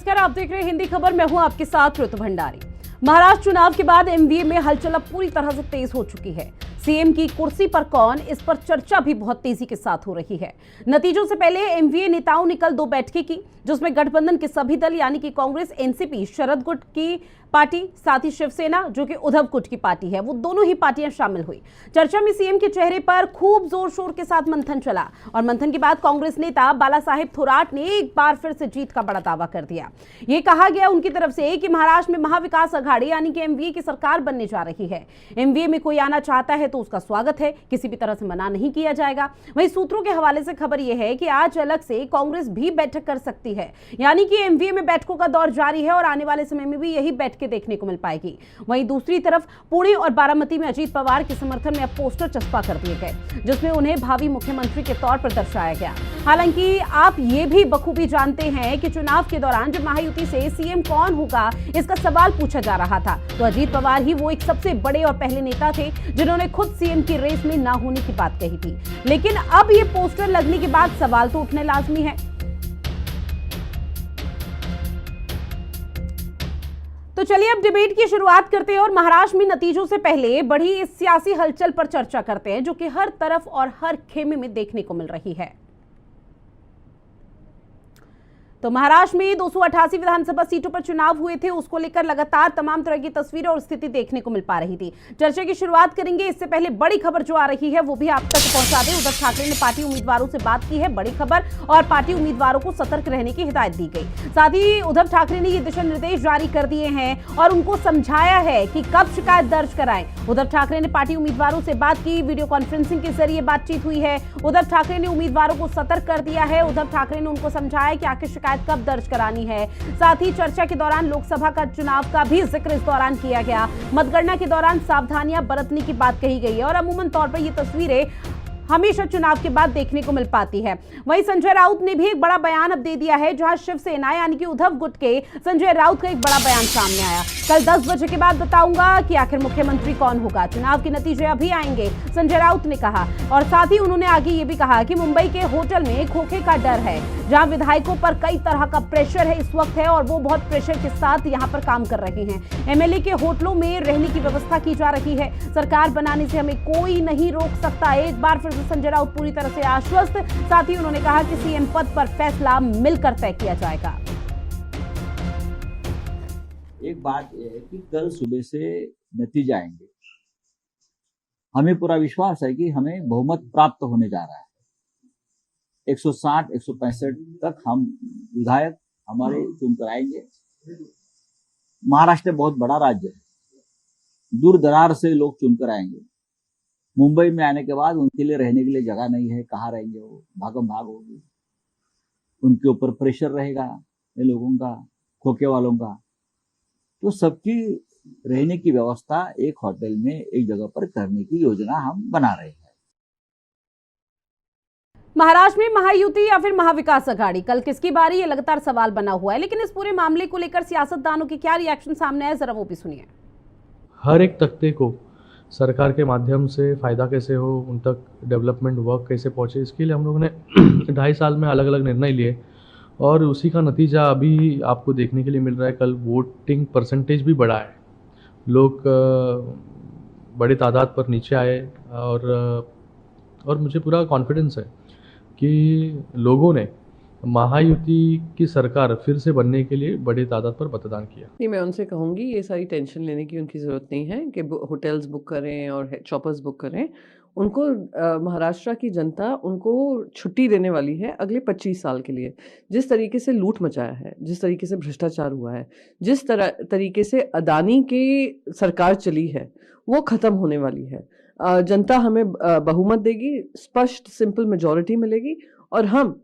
नमस्कार, आप देख रहे हैं हिंदी खबर। मैं हूं आपके साथ ऋतु भंडारी। महाराष्ट्र चुनाव के बाद एमवीए में हलचल अब पूरी तरह से तेज हो चुकी है। सीएम की कुर्सी पर कौन, इस पर चर्चा भी बहुत तेजी के साथ हो रही है। नतीजों से पहले एमवीए नेताओं ने कल 2 बैठकें की, जिसमें गठबंधन के सभी दल यानी कि कांग्रेस, एनसीपी, शरद गुट की पार्टी, साथ ही शिवसेना जो कि उद्धव गुट की पार्टी है, वो दोनों ही पार्टियां शामिल हुई। चर्चा में सीएम के चेहरे पर खूब जोर शोर के साथ मंथन चला और मंथन के बाद कांग्रेस नेता बाला साहेब थोराट ने एक बार फिर से जीत का बड़ा दावा कर दिया। ये कहा गया उनकी तरफ से कि महाराष्ट्र में महाविकास अघाड़ी यानी कि एमवीए की सरकार बनने जा रही है। एमवीए में कोई आना चाहता है तो उसका स्वागत है, किसी भी तरह से मना नहीं किया जाएगा। वहीं सूत्रों के हवाले से खबर यह है कि आज अलग से कांग्रेस भी बैठक कर सकती है, यानी कि एमवीए में बैठकों का दौर जारी है और आने वाले समय में भी यही बैठकें देखने को मिल पाएगी। वहीं दूसरी तरफ पुणे और बारामती में अजीत पवार के समर्थन में अब पोस्टर चस्पा कर दिए गए, जिसमें उन्हें भावी मुख्यमंत्री के तौर पर दर्शाया गया। हालांकि आप ये भी बखूबी जानते हैं कि चुनाव के दौरान जब महायुति से सीएम कौन होगा इसका सवाल पूछा जा रहा था, तो अजीत पवार ही वो एक सबसे बड़े और पहले नेता थे जिन्होंने खुद सीएम की रेस में ना होने की बात कही थी। लेकिन अब ये पोस्टर लगने के बाद सवाल तो उठने लाजमी है। तो चलिए अब डिबेट की शुरुआत करते हैं और महाराष्ट्र में नतीजों से पहले बढ़ी इस सियासी हलचल पर चर्चा करते हैं, जो कि हर तरफ और हर खेमे में देखने को मिल रही है। तो महाराष्ट्र में 288 विधानसभा सीटों पर चुनाव हुए थे, उसको लेकर लगातार तमाम तरह की तस्वीरें और स्थिति देखने को मिल पा रही थी। चर्चा की शुरुआत करेंगे, इससे पहले बड़ी खबर जो आ रही है वो भी आप तक पहुंचा दें। उद्धव ठाकरे ने पार्टी उम्मीदवारों से बात की है, बड़ी खबर, और पार्टी उम्मीदवारों को सतर्क रहने की हिदायत दी गई। साथ ही उद्धव ठाकरे ने ये दिशा निर्देश जारी कर दिए हैं और उनको समझाया है कि कब शिकायत दर्ज कराएं। उद्धव ठाकरे ने पार्टी उम्मीदवारों से बात की, वीडियो कॉन्फ्रेंसिंग के जरिए बातचीत हुई है। उद्धव ठाकरे ने उम्मीदवारों को सतर्क कर दिया है। उद्धव ठाकरे ने उनको समझाया कि आखिर शिकायत कब दर्ज करानी है। साथ ही चर्चा के दौरान लोकसभा का चुनाव का भी जिक्र इस दौरान किया गया। मतगणना के दौरान सावधानियां बरतने की बात कही गई है और अमूमन तौर पर ये तस्वीरें हमेशा चुनाव के बाद देखने को मिल पाती है। वहीं संजय राउत ने भी एक बड़ा बयान अब दे दिया है, जहां शिवसेना यानी कि उद्धव गुट के संजय राउत का एक बड़ा बयान सामने आया। कल 10 बजे के बाद बताऊंगा कि आखिर मुख्यमंत्री कौन होगा, चुनाव के नतीजे अभी आएंगे, संजय राउत ने कहा। और साथ ही उन्होंने आगे ये भी कहा कि मुंबई के होटल में खोखे का डर है, जहां विधायकों पर कई तरह का प्रेशर है इस वक्त है और वो बहुत प्रेशर के साथ यहां पर काम कर रहे हैं। एमएलए के होटलों में रहने की व्यवस्था की जा रही है, सरकार बनाने से हमें कोई नहीं रोक सकता। एक बार फिर संजय राउत पूरी तरह से आश्वस्त। साथ ही उन्होंने कहा कि सीएम पद पर फैसला मिलकर तय किया जाएगा। एक बात यह है कि कल सुबह से नतीजे आएंगे। हमें पूरा विश्वास है कि हमें बहुमत प्राप्त होने जा रहा है। 160, 165 तक हम विधायक हमारे चुनकर आएंगे। महाराष्ट्र बहुत बड़ा राज्य है, दूर दराज से लोग चुनकर आएंगे। मुंबई में आने के बाद उनके लिए रहने के लिए जगह नहीं है, कहाँ रहेंगे, वो भागम भाग होगी, उनके ऊपर प्रेशर रहेगा ये लोगों का, खोखे वालों का। तो सबकी रहने की व्यवस्था एक होटल में एक जगह पर करने की योजना हम बना रहे हैं। महाराष्ट्र में महायुति या फिर महाविकास अघाड़ी, कल किसकी बारी, ये लगातार सवाल बना हुआ है। लेकिन इस पूरे मामले को लेकर सियासतदानों के क्या रिएक्शन सामने आए, जरा वो भी सुनिए। हर एक तख्ते को सरकार के माध्यम से फ़ायदा कैसे हो, उन तक डेवलपमेंट वर्क कैसे पहुँचे, इसके लिए हम लोगों ने 2.5 साल में अलग अलग निर्णय लिए और उसी का नतीजा अभी आपको देखने के लिए मिल रहा है। कल वोटिंग परसेंटेज भी बढ़ा है, लोग बड़े तादाद पर नीचे आए और मुझे पूरा कॉन्फिडेंस है कि लोगों ने महायुति की सरकार फिर से बनने के लिए बड़े तादाद पर मतदान किया। नहीं, मैं उनसे कहूँगी ये सारी टेंशन लेने की उनकी ज़रूरत नहीं है कि होटल्स बुक करें और चॉपर्स बुक करें। उनको महाराष्ट्र की जनता उनको छुट्टी देने वाली है अगले 25 साल के लिए। जिस तरीके से लूट मचाया है, जिस तरीके से भ्रष्टाचार हुआ है, जिस तरीके से अदानी की सरकार चली है, वो ख़त्म होने वाली है। जनता हमें बहुमत देगी, स्पष्ट सिंपल मेजॉरिटी मिलेगी और हम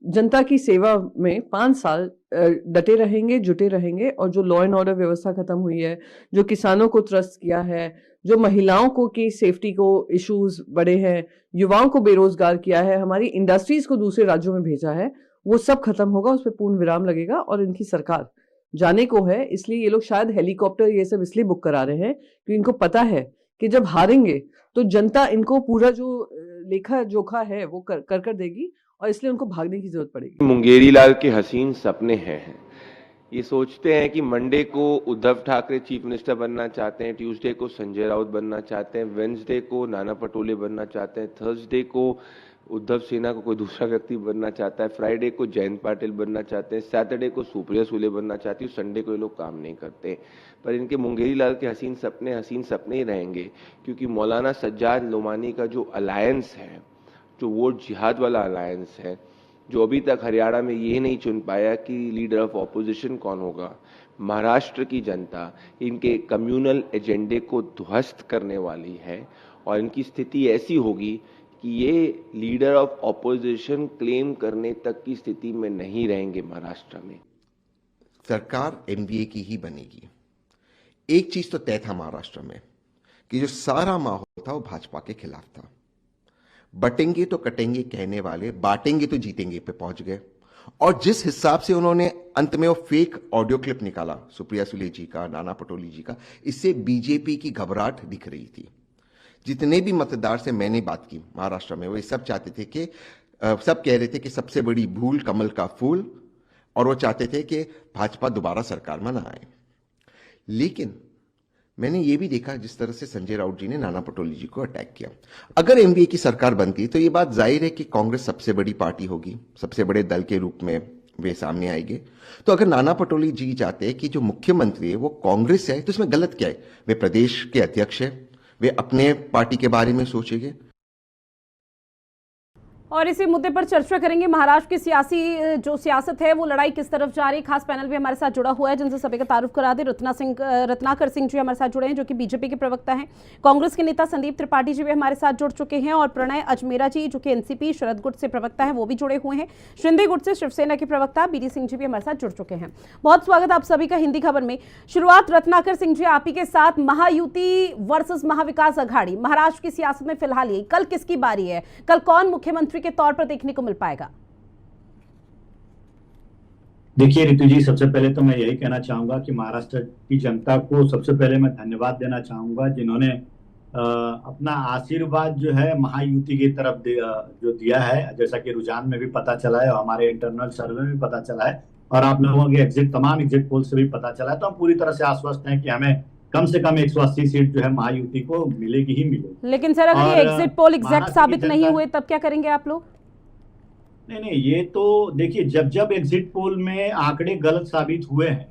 जनता की सेवा में 5 साल डटे रहेंगे, जुटे रहेंगे। और जो लॉ एंड ऑर्डर व्यवस्था खत्म हुई है, जो किसानों को त्रस्त किया है, जो महिलाओं को की सेफ्टी को इश्यूज बड़े हैं, युवाओं को बेरोजगार किया है, हमारी इंडस्ट्रीज को दूसरे राज्यों में भेजा है, वो सब खत्म होगा, उस पर पूर्ण विराम लगेगा और इनकी सरकार जाने को है। इसलिए ये लोग शायद हेलीकॉप्टर ये सब इसलिए बुक करा रहे हैं कि इनको पता है कि जब हारेंगे तो जनता इनको पूरा जो लेखा जोखा है वो कर देगी और इसलिए उनको भागने की जरूरत पड़ेगी। मुंगेरी लाल के हसीन सपने हैं ये सोचते हैं कि मंडे को उद्धव ठाकरे चीफ मिनिस्टर बनना चाहते हैं, ट्यूसडे को संजय राउत बनना चाहते हैं, वेडनेसडे को नाना पटोले बनना चाहते हैं, थर्सडे को उद्धव सेना को कोई दूसरा व्यक्ति बनना चाहता है, फ्राइडे को जयंत पाटिल बनना चाहते हैं, सैटरडे को सुप्रिया सुले बनना चाहती है, संडे को ये लोग काम नहीं करते। पर इनके मुंगेरी लाल के हसीन सपने ही रहेंगे, क्योंकि मौलाना सज्जाद लोमानी का जो अलायंस है, जो वोट जिहाद वाला अलायंस है, जो अभी तक हरियाणा में ये नहीं चुन पाया कि लीडर ऑफ ऑपोजिशन कौन होगा, महाराष्ट्र की जनता इनके कम्युनल एजेंडे को ध्वस्त करने वाली है और इनकी स्थिति ऐसी होगी कि ये लीडर ऑफ ऑपोजिशन क्लेम करने तक की स्थिति में नहीं रहेंगे महाराष्ट्र में। सरकार एनडीए की ही बनेगी। एक चीज तो तय था महाराष्ट्र में कि जो सारा माहौल था वो भाजपा के खिलाफ था। बटेंगे तो कटेंगे कहने वाले बांटेंगे तो जीतेंगे पे पहुंच गए, और जिस हिसाब से उन्होंने अंत में वो फेक ऑडियो क्लिप निकाला सुप्रिया सुले जी का, नाना पटोले जी का, इससे बीजेपी की घबराहट दिख रही थी। जितने भी मतदार से मैंने बात की महाराष्ट्र में, वो सब चाहते थे कि सब कह रहे थे कि सबसे बड़ी भूल कमल का फूल, और वो चाहते थे कि भाजपा दोबारा सरकार में ना आए। लेकिन मैंने ये भी देखा जिस तरह से संजय राउत जी ने नाना पटोले जी को अटैक किया। अगर एनडीए की सरकार बनती तो ये बात जाहिर है कि कांग्रेस सबसे बड़ी पार्टी होगी, सबसे बड़े दल के रूप में वे सामने आएंगे। तो अगर नाना पटोले जी चाहते हैं कि जो मुख्यमंत्री है वो कांग्रेस से आए, तो इसमें गलत क्या है? वे प्रदेश के अध्यक्ष है, वे अपने पार्टी के बारे में सोचेंगे। और इसी मुद्दे पर चर्चा करेंगे। महाराष्ट्र की सियासत है वो लड़ाई किस तरफ जा रही है। खास पैनल भी हमारे साथ जुड़ा हुआ है, जिनसे सभी का तारुफ करा दे। रत्नाकर सिंह जी हमारे साथ जुड़े हैं, जो कि बीजेपी के प्रवक्ता हैं। कांग्रेस के नेता संदीप त्रिपाठी जी भी हमारे साथ जुड़ चुके हैं, और प्रणय अजमेरा जी जो कि एनसीपी शरद गुट से प्रवक्ता है वो भी जुड़े हुए हैं। शिंदे गुट से शिवसेना के प्रवक्ता बीडी सिंह जी भी हमारे साथ जुड़ चुके हैं। बहुत स्वागत आप सभी का हिंदी खबर में। शुरुआत रत्नाकर सिंह जी आप ही के साथ, महायुति वर्सेस महाविकास अघाड़ी महाराष्ट्र की सियासत में फिलहाल ये कल किसकी बारी है? कल कौन मुख्यमंत्री के तौर पर देखने को मिल पाएगा? देखिए रितु जी, सबसे पहले तो मैं यही कहना चाहूंगा कि महाराष्ट्र की जनता को सबसे पहले मैं धन्यवाद देना चाहूंगा, जिन्होंने अपना आशीर्वाद जो है महायुति की तरफ जो दिया है। जैसा कि रुझान में भी पता चला है और हमारे इंटरनल सर्वे में भी पता चला है, और आप लोगों के तमाम एग्जिट पोल से भी पता चला है। तो हम पूरी तरह से आश्वस्त हैं कि हमें कम से कम 180 सीट जो है महायुति को मिलेगी ही मिलेगी। लेकिन सर अगर ये एग्जिट पोल एग्जैक्ट साबित नहीं हुए तब क्या करेंगे आप लोग? नहीं, ये तो देखिए, जब एग्जिट पोल में आंकड़े गलत साबित हुए हैं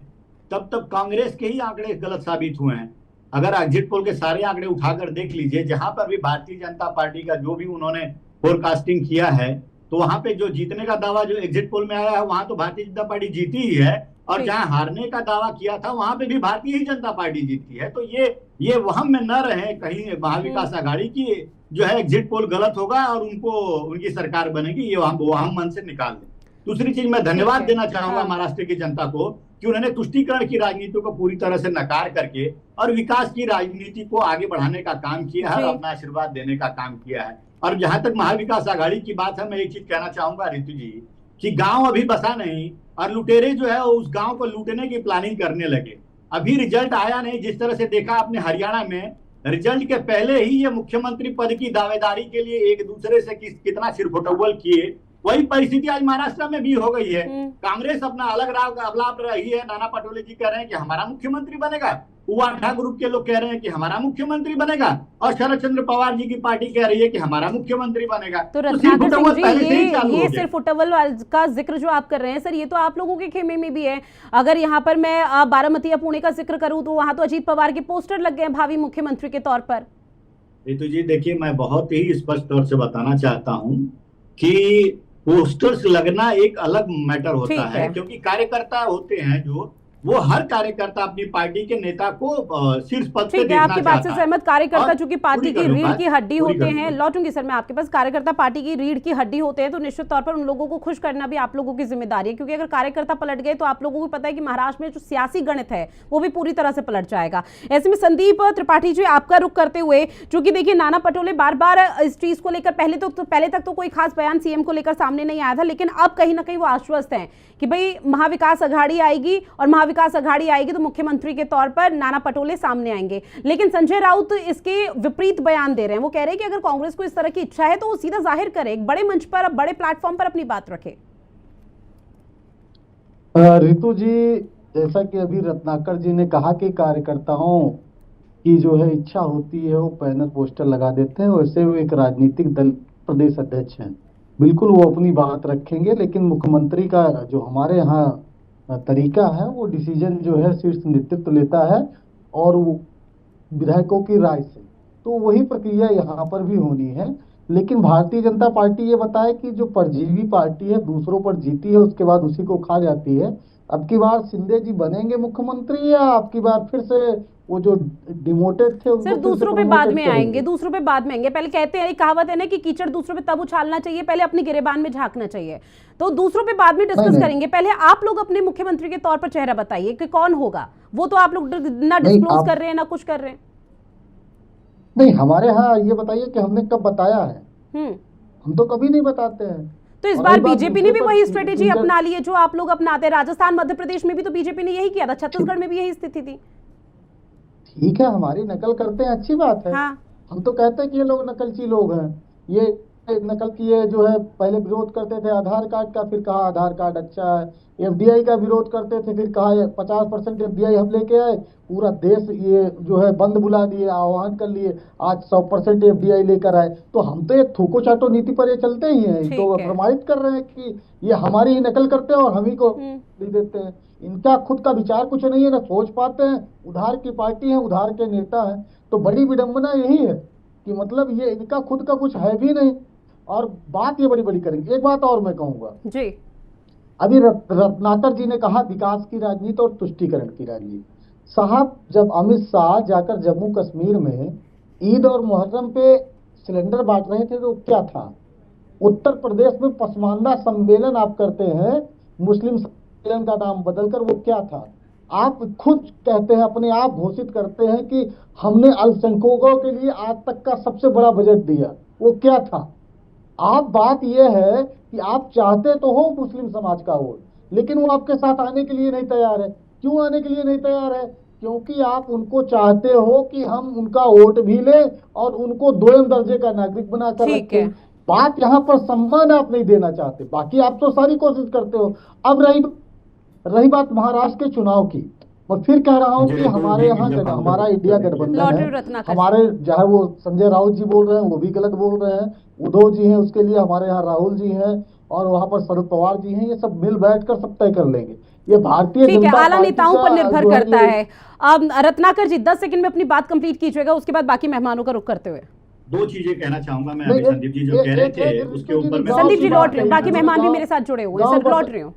तब कांग्रेस के ही आंकड़े गलत साबित हुए हैं। अगर एग्जिट पोल के सारे आंकड़े उठाकर देख लीजिए, जहां पर भी भारतीय जनता पार्टी का जो भी उन्होंने फोरकास्टिंग किया है, तो वहां पे जो जीतने का दावा जो एग्जिट पोल में आया है वहां तो भारतीय जनता पार्टी जीती ही है, और जहां हारने का दावा किया था वहां पे भी भारतीय जनता पार्टी जीती है। तो ये वहम में न रहे कहीं महाविकास आघाड़ी की जो है एग्जिट पोल गलत होगा और उनकी सरकार बनेगी, ये वहम मन से निकाल दें। दूसरी चीज, मैं धन्यवाद देना चाहूंगा महाराष्ट्र की जनता को कि उन्होंने तुष्टीकरण की राजनीति को पूरी तरह से नकार करके और विकास की राजनीति को आगे बढ़ाने का काम किया है, अपना आशीर्वाद देने का काम किया है। और जहां तक महाविकास आघाड़ी की बात है, मैं एक चीज कहना चाहूंगा रितु जी, कि गांव अभी बसा नहीं और लुटेरे जो है उस गांव को लूटने की प्लानिंग करने लगे। अभी रिजल्ट आया नहीं। जिस तरह से देखा आपने हरियाणा में, रिजल्ट के पहले ही ये मुख्यमंत्री पद की दावेदारी के लिए एक दूसरे से कितना सिरफुटौल किए, वही परिस्थिति आज महाराष्ट्र में भी हो गई है। कांग्रेस अपना अलग राग अवलाप रही है। नाना पटोले जी कह रहे हैं कि हमारा मुख्यमंत्री बनेगा, उवाठा ग्रुप के लोग कह रहे हैं कि हमारा मुख्यमंत्री बनेगा, और शरद चंद्र पवार जी की पार्टी कह रही है कि हमारा मुख्यमंत्री बनेगा। तो रत्नाकर सिंह जी, ये सिर्फ फुटबॉल का जिक्र जो आप कर रहे हैं सर, ये तो आप लोगों के खेमे में भी है। अगर यहाँ पर मैं बारामती या पुणे का जिक्र करूं तो वहां तो अजीत पवार के पोस्टर लग गए हैं भावी मुख्यमंत्री के तौर पर। रितु जी देखिए, मैं बहुत ही स्पष्ट तौर से बताना चाहता हूँ कि पोस्टर्स लगना एक अलग मैटर होता है, क्योंकि कार्यकर्ता होते हैं जो वो हर कार्यकर्ता अपनी पार्टी के नेता को शीर्ष पद पे देखना आपकी बात से सहमत। कार्यकर्ता चूंकि पार्टी की रीढ़ की हड्डी होते हैं, लौटूंगी सर मैं आपके पास, कार्यकर्ता पार्टी की रीढ़ की हड्डी होते हैं, तो निश्चित तौर पर उन लोगों को खुश करना भी आप लोगों की जिम्मेदारी है, क्योंकि अगर कार्यकर्ता पलट गए तो आप लोगों को पता है कि महाराष्ट्र में जो सियासी गणित है वो भी पूरी तरह से पलट जाएगा। ऐसे में संदीप त्रिपाठी जी आपका रुख करते हुए, चूंकि देखिए नाना पटोले बार बार इस चीज को लेकर पहले तक तो कोई खास बयान सीएम को लेकर सामने नहीं आया था, लेकिन अब कहीं ना कहीं वो आश्वस्त हैं कि भाई महाविकास अघाड़ी आएगी, और महाविकास अघाड़ी आएगी तो मुख्यमंत्री के तौर पर नाना पटोले सामने आएंगे। लेकिन संजय राउत इसके विपरीत बयान दे रहे हैं। वो कह रहे हैं कि अगर कांग्रेस को इस तरह की इच्छा है तो वो सीधा जाहिर करे, एक बड़े मंच पर, बड़े प्लेटफॉर्म पर अपनी बात रखे। रितु जी, जैसा कि अभी रत्नाकर जी ने कहा कि कार्यकर्ताओं की जो है इच्छा होती है वो बैनर पोस्टर लगा देते हैं, वैसे वो एक राजनीतिक दल प्रदेश अध्यक्ष हैं, बिल्कुल वो अपनी बात रखेंगे, लेकिन मुख्यमंत्री का जो हमारे यहाँ तरीका है वो डिसीजन जो है शीर्ष नेतृत्व लेता है और वो विधायकों की राय से, तो वही प्रक्रिया यहाँ पर भी होनी है। लेकिन भारतीय जनता पार्टी ये बताए कि जो परजीवी पार्टी है दूसरों पर जीती है उसके बाद उसी को खा जाती है, अब की बार शिंदे जी बनेंगे मुख्यमंत्री या अब की बार फिर से वो जो डिमोटेड थे उनको सिर्फ फिर से दूसरों पे बाद promoted में करेंगे? आएंगे, दूसरों पे बाद में आएंगे। पहले कहते हैं, एक कहावत है ना कि कीचड़ दूसरों पे तब उछालना चाहिए, पहले अपनी गिरेबान में झांकना चाहिए। तो दूसरों पे बाद में डिस्कस नहीं। करेंगे, पहले आप लोग अपने मुख्यमंत्री के तौर पर चेहरा बताइए कि कौन होगा। वो तो आप लोग ना नहीं, डिस्क्लोज आप- कर रहे हैं ना कुछ कर रहे हैं। नहीं, हमारे यहाँ ये बताइए कि हमने कब बताया है? हम्म हम तो कभी नहीं बताते हैं। तो इस और बार एक बात बीजेपी ने दूसरे भी पर वही स्ट्रेटेजी इंटर- अपना ली है जो आप लोग अपनाते हैं। राजस्थान मध्य प्रदेश में भी तो बीजेपी ने यही किया था, छत्तीसगढ़ में भी यही स्थिति थी। ठीक है, हमारी नकल करते हैं, अच्छी बात है। हाँ, हम तो कहते हैं कि ये लोग नकलची लोग हैं, ये नकल किए जो है पहले विरोध करते थे आधार कार्ड का, फिर कहा आधार कार्ड अच्छा है, एफडीआई का विरोध करते थे, फिर कहा 50% एफडीआई हम लेके आए, पूरा देश ये जो है बंद बुला दिए, आह्वान कर लिए, आज 100% एफडीआई लेकर आए। तो हम तो एक थूको चाटो नीति पर ये चलते ही हैं, ठीक तो है। प्रमाणित कर रहे हैं कि ये हमारी ही नकल करते हैं और हम ही को हम्म। दे देते हैं। इनका खुद का विचार कुछ नहीं है, ना सोच पाते हैं, उधार की पार्टी है, उधार के नेता हैं। तो बड़ी विडंबना यही है कि मतलब ये इनका खुद का कुछ है भी नहीं और बात ये बड़ी बड़ी करेंगे। एक बात और मैं कहूंगा, जी अभी रत्नाकर जी ने कहा विकास की राजनीति और तुष्टीकरण की राजनीति। साहब, जब अमित शाह जाकर जम्मू कश्मीर में ईद और मुहर्रम पे सिलेंडर बांट रहे थे तो क्या था? उत्तर प्रदेश में पसमानदा सम्मेलन आप करते हैं, मुस्लिम सम्मेलन का नाम बदलकर, वो क्या था? आप खुद कहते हैं, अपने आप घोषित करते हैं कि हमने अल्पसंख्यकों के लिए आज तक का सबसे बड़ा बजट दिया, वो क्या था? आप बात यह है कि आप चाहते तो हो मुस्लिम समाज का वोट, लेकिन वो आपके साथ आने के लिए नहीं तैयार है। क्यों आने के लिए नहीं तैयार है? क्योंकि आप उनको चाहते हो कि हम उनका वोट भी लें और उनको दोयम दर्जे का नागरिक बनाकर ठीक है। रखें। बात यहाँ पर सम्मान आप नहीं देना चाहते, बाकी आप तो सारी कोशिश करते हो। अब रही बात महाराष्ट्र के चुनाव की, मैं फिर कह रहा हूँ जी, कि बिल्कुल, हमारे जी, यहाँ बिल्कुल, हमारा बिल्कुल, इंडिया बिल्कुल। गठबंधन लॉटरी है, रत्नाकर हमारे चाहे वो संजय राउत जी बोल रहे हैं वो भी गलत बोल रहे हैं, उद्धव जी हैं उसके लिए हमारे यहाँ राहुल जी हैं और वहाँ पर शरद पवार जी हैं, ये सब मिल बैठ कर सब तय कर लेंगे। ये भारतीय ठीक है, जनता आला पार्टी नेताओं का पर निर्भर जो करता ये- है। अब रत्नाकर जी 10 सेकंड में अपनी बात कंप्लीट कीजिएगा, उसके बाद बाकी मेहमानों का रुख करते हुए। दो चीजें कहना चाहूंगा मैं। नहीं, अभी संदीप जी जो कह रहे थे उसके ऊपर मैं संदीप जी गाँव लौट रहे हैं, बाकी मेहमान भी मेरे साथ जुड़े हुए हैं। गाँव सर लौट बस- रहे हो?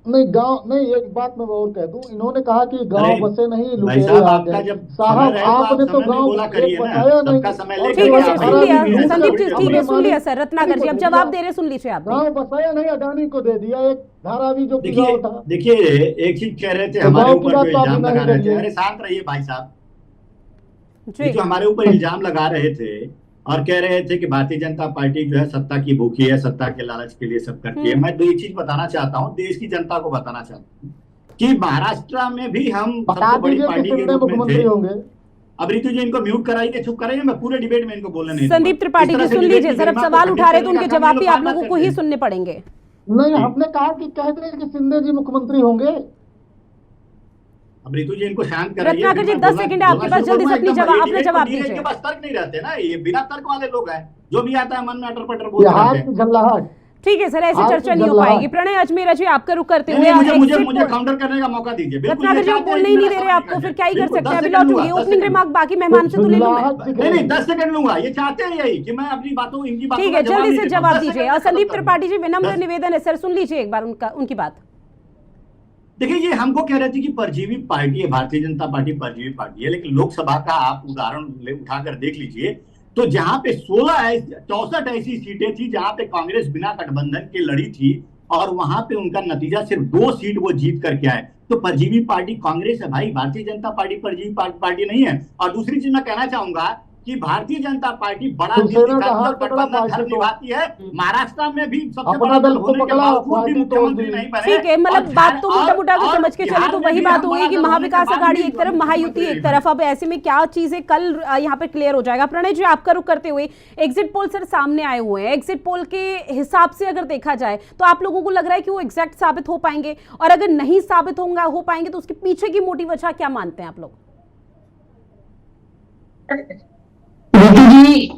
नहीं, एक बात मैं और कह दूं, इन्होंने कहा कि गांव अरे, बसे नहीं भाई लुटेरे साहब, आ आपका गए। जब समय साहब रहे तो आप आपने तो समय में गांव बोला करिए ना, बसाया नहीं सबका समय और लेकर ठीक है के सर, आप सुन भाई लिया भी हैं, संदीप जी, सब ठीक है, अपने सुन लिया सर। रत्नाकर जी अब देखिए, जवाब दे रहे, सुन लीजिए आप भी। गांव बसाया नहीं, अडानी को दे दिया एक धारावी जो कि गांव था। देखिए एक चीज कह रहे थे तो हमारे गाँव की ऊपर बात जो तो आप इल्जाम नहीं लगा रहे थे। करिए। अरे शांत रहिए भाई साहब। ये जी जो हमारे ऊपर इल्जाम लगा रहे थे और कह रहे थे कि भारतीय जनता पार्टी जो है सत्ता की भूखी है, सत्ता के लालच के लिए सब करती है। मैं दो एक चीज बताना चाहता हूँ, देश की जनता को बताना चाहता हूँ कि महाराष्ट्र में भी हम बता सबसे बड़ी दीजिए कि पार्टी के शिंदे रूप में मुख्यमंत्री थे। होंगे। अब ऋतु जी इनको म्यूट कराइए, चुप कराइए, मैं पूरे डिबेट में इनको बोलने नहीं संदीप दूंगा। त्रिपाठी इस तरह जी से सुन डिबेट लीजिए की सर, अब गरिमा को सवाल खंडित उठा रहे तो करने उनके का काम जवाब ये भी लोग आप बार-बार लोगों को करते ही हैं। सुनने पड़ेंगे। नहीं, जी। हमने कहा कि कह दें कि शिंदे जी मुख्यमंत्री होंगे। अब ऋतु जी इनको शांत कराइए। रत्नाकर जी, मैं 10 बोलना- सेकंड है आपके बोलना पास, शुरू जल्दी से करूंगा अपने एकदम। जवाब ये दीजिए। इनके पास तर्क नहीं रहते ना, ये बिना तर्क वाले लोग हैं, जो भी आता है मन में अटर पटर बोलते ये हाथ रहते की हैं। झल्लाहट। ठीक है सर, ऐसे आप चर्चा नहीं हो जल्लाहट। पाएगी। प्रणय अजमेरा जी, आपका रुख करते नहीं, हुए नहीं, मुझे exit मुझे poll- काउंटर करने का मौका दीजिए। बिल्कुल, रत्नाकर ये जी वो चाहते हैं बोलने कि ही नहीं मेरा दे रहे सवाल आपको, फिर निकल क्या ही जाए। कर सकते हैं। 10 अभी सेकंड लौटूंगी, लूंगा, 10 ओपनिंग सेकंड। रिमार्क बाकी मेहमान से तो ले लूंगी। नहीं नहीं 10 सेकंड लूंगा, ये चाहते हैं यही कि मैं अपनी बातों इनकी बातों ठीक का है, जवाब जल्दी नहीं से दे पाऊं। जवाब 10 दीजिए। सेकंड और में संदीप खत्म त्रिपाठी जी, विनम्र 10 निवेदन है सर, सुन लीजिए एक बार उनकी बात। देखिए, ये हमको कह रहे थे कि परजीवी पार्टी है, भारतीय जनता पार्टी परजीवी पार्टी है, लेकिन लोकसभा का आप उदाहरण उठाकर देख लीजिए तो जहां पे 64 ऐसी सीटें थी जहां पे कांग्रेस बिना गठबंधन के लड़ी थी और वहां पे उनका नतीजा सिर्फ 2 सीट वो जीत करके आए। तो परजीवी पार्टी कांग्रेस है भाई, भारतीय जनता पार्टी परजीवी पार्टी नहीं है। और दूसरी चीज मैं कहना चाहूंगा कि भारतीय जनता पार्टी बड़ा दिल शिवसेना का दिखाती है और हाथ पकड़ा, गठबंधन पार्टी धर्म तो निभाती है। महाराष्ट्र में भी सबसे अपना बड़ा दल दल को होने के पकड़ा, बावजूद भी पार्टी तोड़ मुख्यमंत्री दी। नहीं बने। ठीक है, मतलब और बात तो मोटा मोटा और समझ के चले बिहार तो में वही भी बात हम होगी कि बड़ा दल महाविकास होने के अघाड़ी बाद एक तरफ, भी महायुति मुख्यमंत्री एक नहीं तरफ। अब ऐसे में क्या चीजें कल यहाँ पर क्लियर हो जाएगा। प्रणय जी, आपका रुख करते हुए, एग्जिट पोल सर सामने आए हुए हैं, एग्जिट पोल के हिसाब से अगर देखा जाए तो आप लोगों को लग रहा है कि वो एग्जैक्ट साबित हो पाएंगे, और अगर नहीं साबित हो पाएंगे तो उसके पीछे की मोटी वजह क्या मानते हैं आप लोग? ऋतु जी,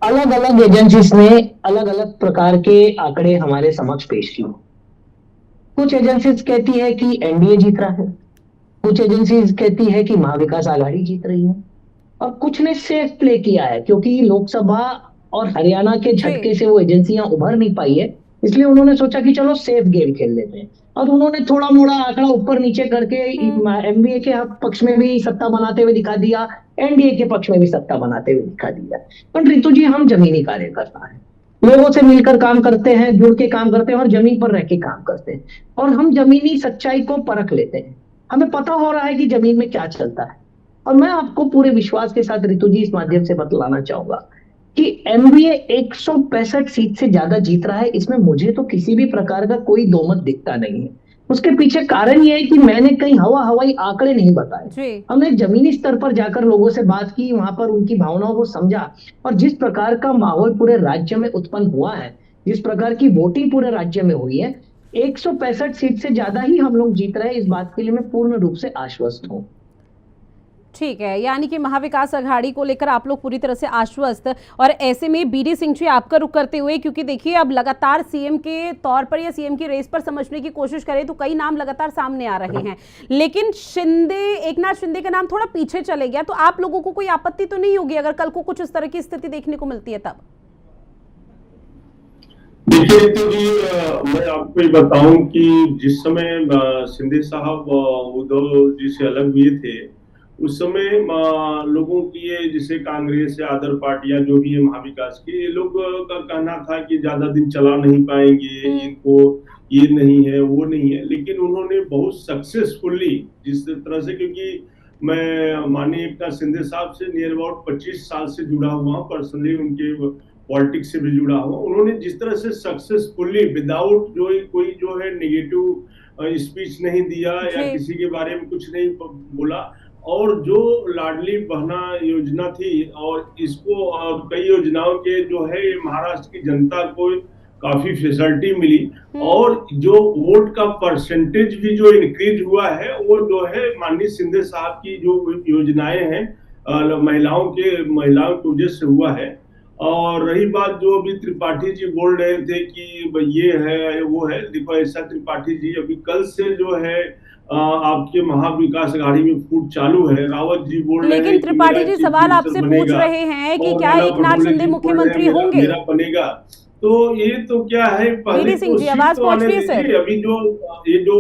अलग अलग एजेंसीज ने अलग अलग प्रकार के आंकड़े हमारे समक्ष पेश किए। कुछ एजेंसीज कहती है कि एनडीए जीत रहा है, कुछ एजेंसीज कहती है कि महाविकास आघाड़ी जीत रही है, और कुछ ने सेफ प्ले किया है क्योंकि लोकसभा और हरियाणा के झटके से वो एजेंसियां उभर नहीं पाई है, इसलिए उन्होंने सोचा कि चलो सेफ गेम खेल लेते हैं, और उन्होंने थोड़ा मोड़ा आंकड़ा ऊपर नीचे करके एमबीए के पक्ष में भी सत्ता बनाते हुए दिखा दिया, एनडीए के पक्ष में भी सत्ता बनाते हुए दिखा दिया। पर ऋतु जी, हम जमीनी कार्यकर्ता हैं, लोगों से मिलकर काम करते हैं, जुड़ के काम करते हैं और जमीन पर रह के काम करते हैं, और हम जमीनी सच्चाई को परख लेते हैं। हमें पता हो रहा है कि जमीन में क्या चलता है, और मैं आपको पूरे विश्वास के साथ ऋतु जी इस माध्यम से बतलाना चाहूंगा कि एनडीए 165 सीट से ज्यादा जीत रहा है। इसमें मुझे तो किसी भी प्रकार का कोई दोमत दिखता नहीं है। उसके पीछे कारण यह है कि मैंने कहीं हवाई आंकड़े नहीं बताए, हमने जमीनी स्तर पर जाकर लोगों से बात की, वहां पर उनकी भावनाओं को समझा, और जिस प्रकार का माहौल पूरे राज्य में उत्पन्न हुआ है, जिस प्रकार की वोटिंग पूरे राज्य में हुई है, 165 सीट से ज्यादा ही हम लोग जीत रहे हैं। इस बात के लिए मैं पूर्ण रूप से आश्वस्त हूँ। ठीक है, यानी कि महाविकास अघाड़ी को लेकर आप लोग पूरी तरह से आश्वस्त। और ऐसे में बीडी सिंह जी, आपका रुख करते हुए, क्योंकि देखिए अब लगातार सीएम के तौर पर या सीएम की रेस पर समझने की कोशिश करें तो कई नाम लगातार सामने आ रहे हैं, लेकिन एकनाथ शिंदे का नाम थोड़ा पीछे चले गया, तो आप लोगों को कोई आपत्ति तो नहीं होगी अगर कल को कुछ इस तरह की स्थिति देखने को मिलती है तब? देखिए तो जी, मैं आपको ये बताऊं कि जिस समय शिंदे साहब उद्धव जी से अलग हुए थे, उस समय लोगों की ये जैसे कांग्रेस या अदर पार्टियां जो भी है महाविकास की, ये लोग का कहना था कि ज्यादा दिन चला नहीं पाएंगे, इनको ये नहीं है वो नहीं है, लेकिन उन्होंने बहुत सक्सेसफुली जिस तरह से, क्योंकि मैं माननीय एकनाथ शिंदे साहब से नियर अबाउट 25 साल से जुड़ा हुआ हूँ, पर्सनली उनके पॉलिटिक्स से भी जुड़ा हुआ, उन्होंने जिस तरह से सक्सेसफुली विदाउट कोई जो है नेगेटिव स्पीच नहीं दिया या किसी के बारे में कुछ नहीं बोला, और जो लाडली बहना योजना थी और इसको और कई योजनाओं के जो है महाराष्ट्र की जनता को काफी फैसिलिटी मिली, और जो वोट का परसेंटेज भी जो इंक्रीज हुआ है वो जो है माननीय शिंदे साहब की जो योजनाएं हैं महिलाओं की वजह से हुआ है। और रही बात जो अभी त्रिपाठी जी बोल रहे थे कि ये है वो है, देखो ऐसा त्रिपाठी जी अभी कल से जो है आपके महाविकास अघाड़ी में फूट चालू है। रावत जी बोल रहे हैं, लेकिन त्रिपाठी जी सवाल आपसे पूछ रहे हैं कि क्या एकनाथ शिंदे मुख्यमंत्री होंगे? मेरा बनेगा, तो ये तो क्या है, पहले सिंह जी आवाज पहुंच रही है सर। अभी जो ये जो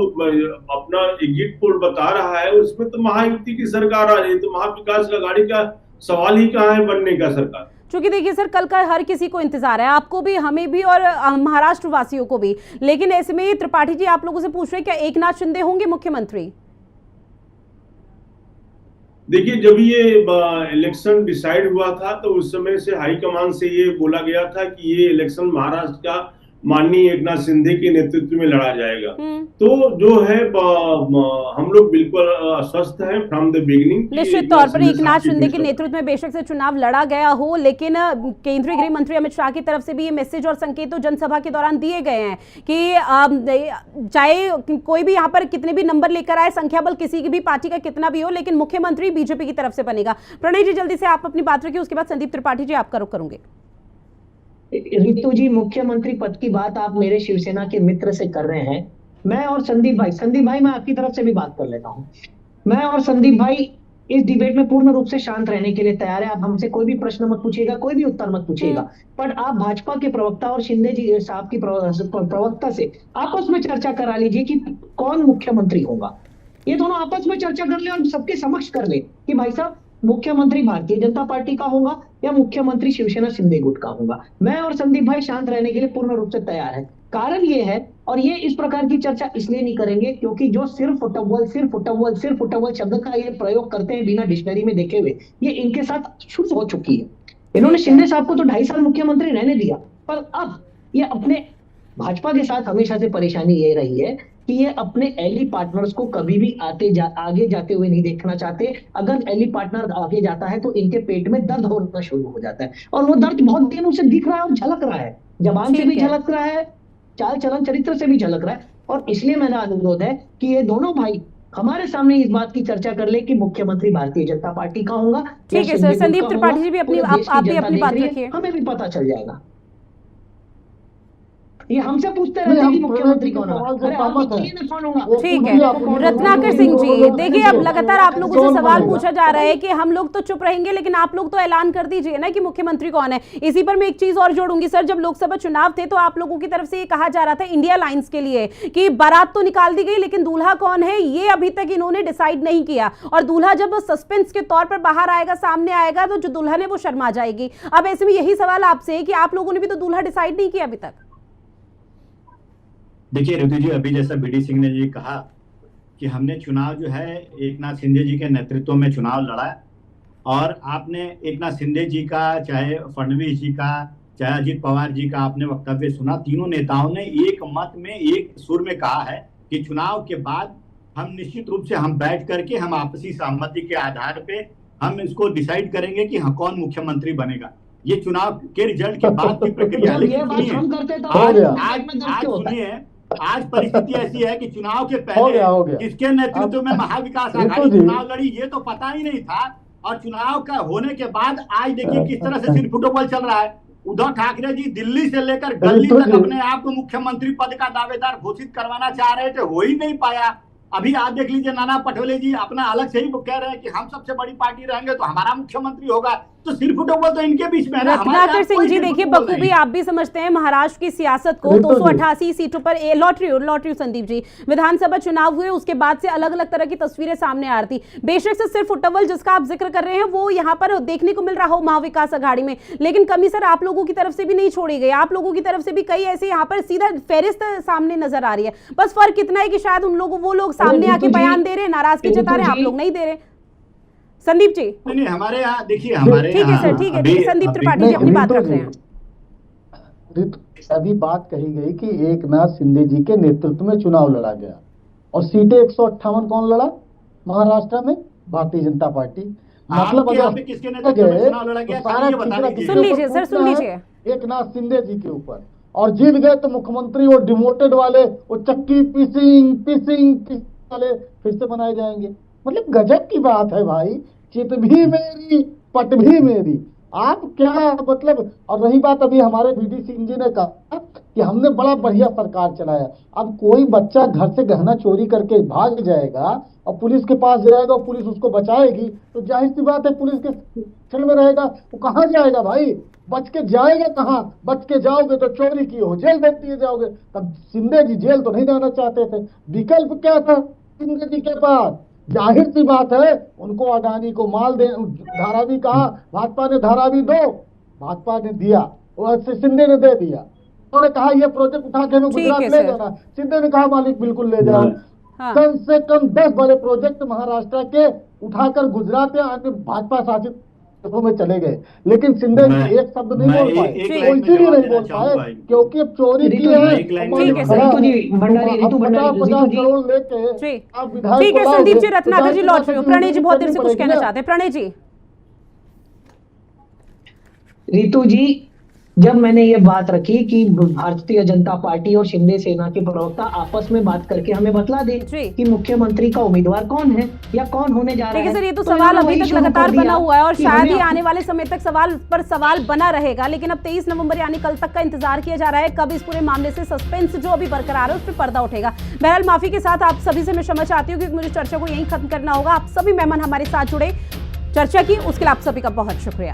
अपना एग्जिट पोल बता रहा है उसमें तो महायुति की सरकार आ रही है, तो महाविकास अघाड़ी का सवाल ही कहाँ है बनने का सरकार। क्योंकि देखिए सर, कल का हर किसी को इंतजार है, आपको भी, हमें भी, और महाराष्ट्र वासियों को भी, लेकिन ऐसे में त्रिपाठी जी आप लोगों से पूछ रहे हैं क्या एकनाथ शिंदे होंगे मुख्यमंत्री? देखिए, जब ये इलेक्शन डिसाइड हुआ था तो उस समय से हाईकमान से ये बोला गया था कि ये इलेक्शन महाराष्ट्र का माननीय एकनाथ शिंदे के नेतृत्व में लड़ा जाएगा। तो जो है हम लोग बिल्कुल आश्वस्त हैं फ्रॉम द बिगिनिंग। निश्चित तौर पर एकनाथ शिंदे के नेतृत्व में बेशक से चुनाव लड़ा गया हो, लेकिन केंद्रीय गृह मंत्री अमित शाह की तरफ से भी ये मैसेज और संकेत तो जनसभा के दौरान दिए गए हैं कि चाहे कोई भी यहाँ पर कितने भी नंबर लेकर आए, संख्या बल किसी की भी पार्टी का कितना भी हो, लेकिन मुख्यमंत्री बीजेपी की तरफ से बनेगा। प्रणय जी, जल्दी से आप अपनी बात रखिए, उसके बाद संदीप त्रिपाठी जी आपका रुख करूंगे। ऋतु जी, मुख्यमंत्री पद की बात आप मेरे शिवसेना के मित्र से कर रहे हैं। मैं और संदीप भाई मैं आपकी तरफ से भी बात कर लेता हूं। मैं और संदीप भाई इस डिबेट में पूर्ण रूप से शांत रहने के लिए तैयार है। आप हमसे कोई भी प्रश्न मत पूछिएगा, कोई भी उत्तर मत पूछिएगा, पर आप भाजपा के प्रवक्ता और शिंदे जी साहब की प्रवक्ता से आपस में चर्चा करा लीजिए कि कौन मुख्यमंत्री होगा। ये दोनों आपस में चर्चा कर ले और सबके समक्ष कर ले कि भाई साहब मुख्यमंत्री भारतीय जनता पार्टी का होगा या मुख्यमंत्री शिवसेना शिंदे गुट का होगा। मैं और संदीप भाई शांत रहने के लिए पूर्ण रूप से तैयार है। कारण ये है, और ये इस प्रकार की चर्चा इसलिए नहीं करेंगे क्योंकि जो सिर्फ फुटबॉल शब्द का ये प्रयोग करते हैं बिना डिक्शनरी में देखे हुए, ये इनके साथ शुरू हो चुकी है। इन्होंने शिंदे साहब को तो 2.5 साल मुख्यमंत्री रहने दिया, पर अब ये अपने भाजपा के साथ हमेशा से परेशानी ये रही है कि ये अपने एली पार्टनर्स को कभी भी आगे जाते हुए नहीं देखना चाहते। अगर एली पार्टनर आगे जाता है तो इनके पेट में दर्द होना शुरू हो जाता है, और वो दर्द बहुत दिनों से दिख रहा है और झलक रहा है, जबान से भी झलक रहा है, चाल चलन चरित्र से भी झलक रहा है। और इसलिए मेरा अनुरोध है कि ये दोनों भाई हमारे सामने इस बात की चर्चा कर ले कि मुख्यमंत्री भारतीय जनता पार्टी का होगा। ठीक है सर, संदीप त्रिपाठी जी भी अपनी आप भी अपनी बात रखिए, हमें भी पता चल जाएगा। ये हमसे पूछते रहते हैं कि मुख्यमंत्री कौन होगा, ठीक है। रत्नाकर सिंह जी, देखिए अब लगातार आप लोगों से सवाल पूछा जा रहा है कि हम लोग तो चुप रहेंगे, लेकिन आप लोग तो ऐलान कर दीजिए ना कि मुख्यमंत्री कौन है। इसी पर मैं एक चीज और जोड़ूंगी सर, जब लोकसभा चुनाव थे तो आप लोगों की तरफ से ये कहा जा रहा था इंडिया लाइंस के लिए कि बारात तो निकाल दी गई, लेकिन दूल्हा कौन है ये अभी तक इन्होंने डिसाइड नहीं किया, और दूल्हा जब सस्पेंस के तौर पर बाहर आएगा, सामने आएगा, तो जो दुल्हन है वो शर्मा जाएगी। अब ऐसे में यही सवाल आपसे है कि आप लोगों ने भी तो दूल्हा डिसाइड नहीं किया अभी तक। देखिए ऋतु जी, अभी जैसा बीडी सिंह ने जी कहा कि हमने चुनाव जो है एकनाथ शिंदे जी के नेतृत्व में चुनाव लड़ा, और आपने एकनाथ शिंदे जी का, चाहे फडणवीस जी का, चाहे अजित पवार जी का आपने वक्तव्य सुना। तीनों नेताओं ने एक मत में, एक सुर में कहा है कि चुनाव के बाद हम निश्चित रूप से हम बैठ करके हम आपसी सहमति के आधार पे हम इसको डिसाइड करेंगे कि कौन मुख्यमंत्री बनेगा। ये चुनाव के रिजल्ट के बाद की प्रक्रिया है। लेकिन आज सुनिए, आज परिस्थिति ऐसी है कि चुनाव के पहले किसके नेतृत्व में महाविकास आघाड़ी चुनाव लड़ी ये तो पता ही नहीं था, और चुनाव का होने के बाद आज देखिए किस तरह से सिर्फ फुटबॉल चल रहा है। उद्धव ठाकरे जी दिल्ली से लेकर गली तक अपने आप को मुख्यमंत्री पद का दावेदार घोषित करवाना चाह रहे थे, हो ही नहीं पाया। अभी आप देख लीजिए, नाना पटोले जी अपना अलग से ही कह रहे हैं कि हम सबसे बड़ी पार्टी रहेंगे तो हमारा मुख्यमंत्री होगा, तो सिर्फ फुटबॉल तो इनके बीच में है। रत्नाकर सिंह जी, देखिए बखूबी आप भी समझते हैं महाराष्ट्र की सियासत को। 288 सीटों पर लॉटरी संदीप जी, विधानसभा चुनाव हुए उसके बाद से अलग अलग तरह की तस्वीरें सामने आ रही थी। बेशक से सिर्फ फुटबॉल जिसका आप जिक्र कर रहे हैं वो यहाँ पर देखने को मिल रहा हो महाविकास आघाड़ी में, लेकिन कमी सर आप लोगों की तरफ से भी नहीं छोड़ी गई। आप लोगों की तरफ से भी कई ऐसे यहाँ पर सीधा फेरिस्त सामने नजर आ रही है। बस फर्क इतना है कि शायद उन लोगों, वो लोग सामने आके बयान दे रहे, नाराजगी जता रहे, आप लोग नहीं दे रहे। संदीप जी, नहीं हमारे यहाँ देखिए, हमारे ठीक है सर, ठीक है, संदीप त्रिपाठी जी अपनी बात रख रहे हैं। अभी बात कही गई कि एकनाथ शिंदे जी के नेतृत्व में चुनाव लड़ा गया, और सीटें 158 कौन लड़ा महाराष्ट्र में? भारतीय जनता पार्टी। मतलब अगर किसके नेतृत्व में चुनाव लड़ा गया, सुन लीजिए सर, सुन लीजिए, एकनाथ शिंदे जी के ऊपर, और जीत गए तो मुख्यमंत्री वो डिमोटेड वाले, वो चक्की पीसिंग वाले फिर से बनाए जाएंगे। मतलब गजब की बात है भाई, चित भी मेरी पट भी मेरी। आप क्या मतलब। और रही बात, अभी हमारे बीडी सिंह जी ने कहा कि हमने बड़ा बढ़िया सरकार चलाया। अब कोई बच्चा घर से गहना चोरी करके भाग जाएगा और पुलिस के पास जाएगा और पुलिस उसको बचाएगी, तो जाहिर सी बात है पुलिस के छल में रहेगा, वो कहाँ जाएगा भाई? बच के जाएगा कहाँ? बच के जाओगे तो चोरी की हो जेल भेज दिए जाओगे। तब शिंदे जी जेल तो नहीं जाना चाहते थे, विकल्प क्या था शिंदे जी के पास? जाहिर सी बात है उनको अडानी को माल दे, धारावी कहा, भाजपा ने धारावी दो, भाजपा ने दिया, और शिंदे ने दे दिया। उन्होंने कहा ये प्रोजेक्ट उठा के गुजरात ले जाना, शिंदे ने कहा मालिक बिल्कुल ले जाओ। कम से कम 10 बड़े प्रोजेक्ट महाराष्ट्र के उठाकर गुजरात या अन्य भाजपा शासित में चले गए, लेकिन शिंदे एक शब्द नहीं बोल पाए, इसीलिए नहीं बोल पाए क्योंकि अब चोरी की है। ठीक है संदीप जी, रत्नाकर जी लौट रहे हो, प्रणय जी बहुत देर से कुछ कहना चाहते हैं। प्रणय जी। रितु जी, जब मैंने ये बात रखी कि भारतीय जनता पार्टी और शिंदे सेना के प्रवक्ता आपस में बात करके हमें बतला दे कि मुख्यमंत्री का उम्मीदवार कौन है या कौन होने जा रहा है। सर ये तो सवाल अभी तक लगातार बना हुआ है, और शायद ही आने वाले समय तक सवाल पर सवाल बना रहेगा। लेकिन अब 23 नवंबर यानी कल तक का इंतजार किया जा रहा है, कब इस पूरे मामले से सस्पेंस जो अभी बरकरार है उस पर पर्दा उठेगा। बहरहाल माफी के साथ आप सभी से मैं क्षमा चाहती हूँ क्योंकि मुझे चर्चा को यहीं खत्म करना होगा। आप सभी मेहमान हमारे साथ जुड़े, चर्चा की, उसके लिए आप सभी का बहुत शुक्रिया।